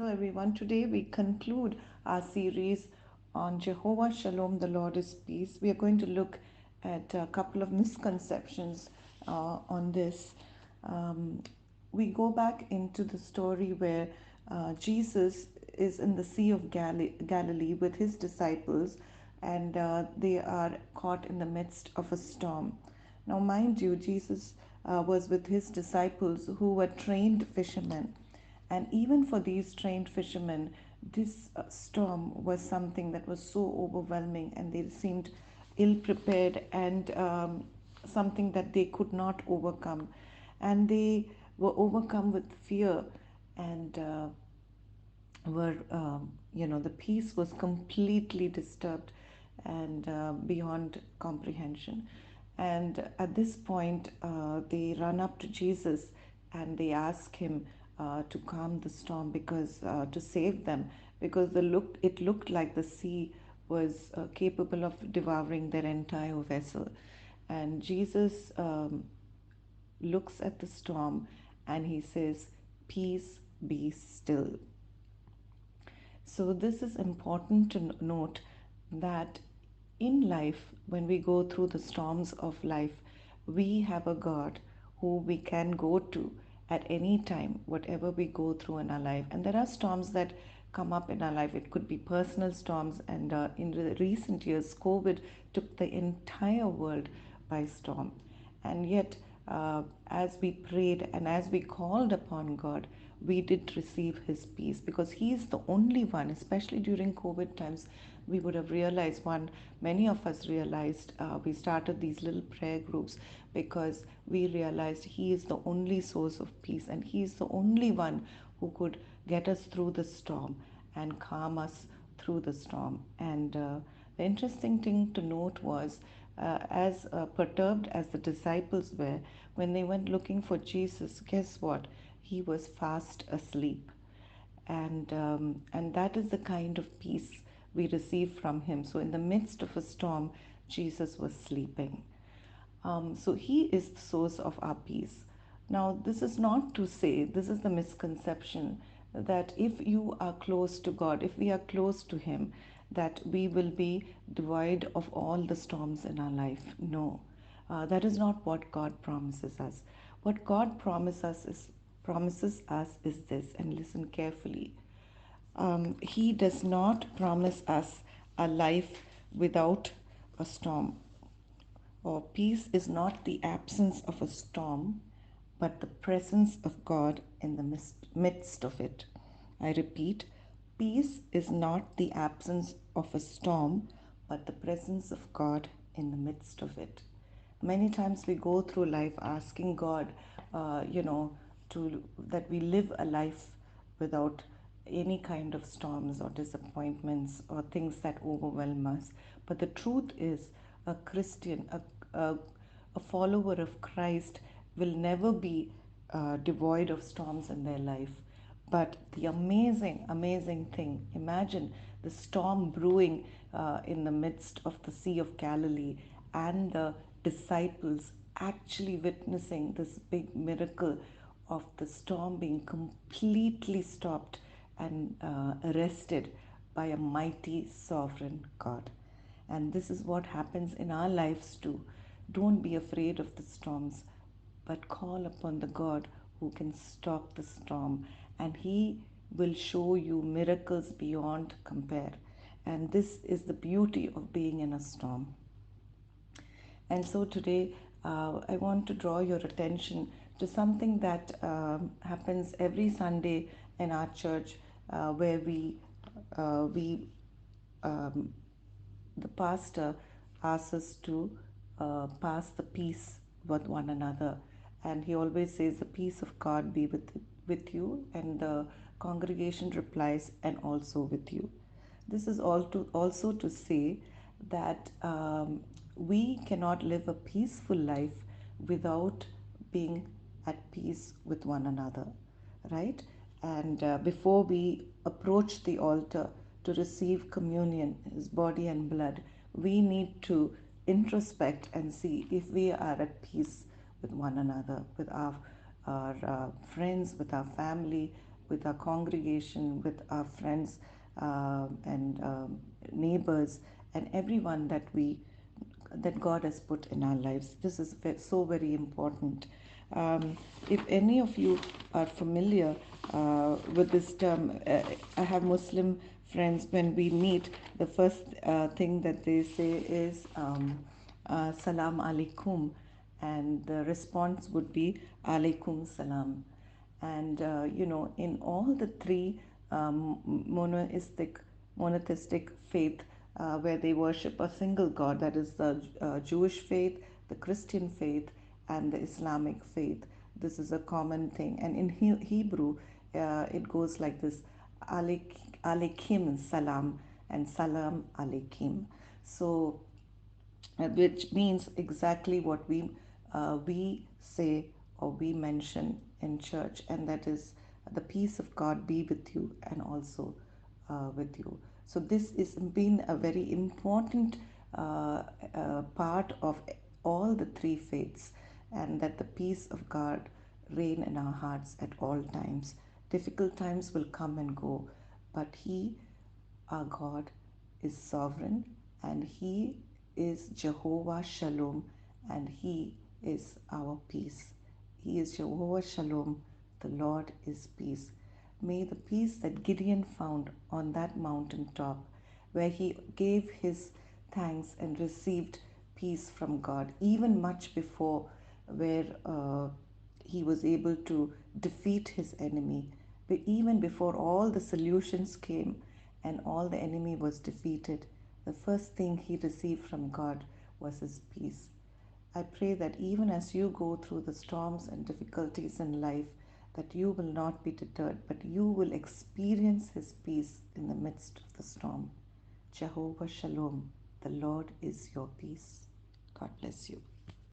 Hello everyone. Today we conclude our series on Jehovah Shalom, the Lord is peace. We are going to look at a couple of misconceptions on this. Um, we go back into the story where Jesus is in the Sea of Galilee with his disciples, and they are caught in the midst of a storm. Now, mind you, Jesus was with his disciples who were trained fishermen. And even for these trained fishermen, this storm was something that was so overwhelming, and they seemed ill prepared and something that they could not overcome. And they were overcome with fear and the peace was completely disturbed and beyond comprehension. And at this point, they run up to Jesus and they ask him to calm the storm because to save them, because it looked like the sea was capable of devouring their entire vessel. And Jesus looks at the storm and he says, "Peace, be still." So, this is important to note that in life, when we go through the storms of life, we have a God who we can go to at any time, whatever we go through in our life. And there are storms that come up in our life. It could be personal storms, and in the recent years, COVID took the entire world by storm. And yet, as we prayed and as we called upon God, we did receive His peace because He is the only one, especially during COVID times. We would have realized many of us realized, we started these little prayer groups because we realized He is the only source of peace and He is the only one who could get us through the storm and calm us through the storm. And the interesting thing to note was, as perturbed as the disciples were, when they went looking for Jesus, guess what? He was fast asleep. And that is the kind of peace we receive from Him. So, in the midst of a storm, Jesus was sleeping. So He is the source of our peace. Now, this is not to say, this is the misconception that if you are close to God, if we are close to Him, that we will be devoid of all the storms in our life. No, that is not what God promises us. What God promises us is this, and listen carefully. He does not promise us a life without a storm. Or peace is not the absence of a storm, but the presence of God in the midst of it. I repeat, peace is not the absence of a storm, but the presence of God in the midst of it. Many times we go through life asking God, to that we live a life without any kind of storms or disappointments or things that overwhelm us. But the truth is, a Christian, a, a follower of Christ, will never be devoid of storms in their life. But the amazing, amazing thing, imagine the storm brewing in the midst of the Sea of Galilee and the disciples actually witnessing this big miracle of the storm being completely stopped and arrested by a mighty sovereign God. And this is what happens in our lives too. Don't be afraid of the storms, but call upon the God who can stop the storm, and He will show you miracles beyond compare. And this is the beauty of being in a storm. And so today, I want to draw your attention to something that happens every Sunday in our church, where we the pastor asks us to pass the peace with one another, and he always says, "The peace of God be with you," and the congregation replies, "And also with you." This is also to say that we cannot live a peaceful life without being at peace with one another, right? And before we approach the altar to receive communion, His body and blood, we need to introspect and see if we are at peace with one another, with our friends, with our family, with our congregation, with our friends, and neighbors, and everyone that God has put in our lives. This is so very important. If any of you are familiar with this term, I have Muslim friends. When we meet, the first thing that they say is Salam Alaikum, and the response would be Alaikum Salam. And in all the three monotheistic faith, where they worship a single God, that is the Jewish faith, the Christian faith, and the Islamic faith. This is a common thing. And in Hebrew, it goes like this: Alaikim Salam and Salam Alaikim. So, which means exactly what we say or we mention in church, and that is, the peace of God be with you and also with you. So this is been a very important part of all the three faiths, and that the peace of God reign in our hearts at all times. Difficult times will come and go, but He, our God, is sovereign, and He is Jehovah Shalom, and He is our peace. He is Jehovah Shalom, the Lord is peace. May the peace that Gideon found on that mountain top, where he gave his thanks and received peace from God, even much before where he was able to defeat his enemy, but even before all the solutions came and all the enemy was defeated, the first thing he received from God was his peace. I pray that even as you go through the storms and difficulties in life, that you will not be deterred, but you will experience his peace in the midst of the storm. Jehovah Shalom, the Lord is your peace. God bless you.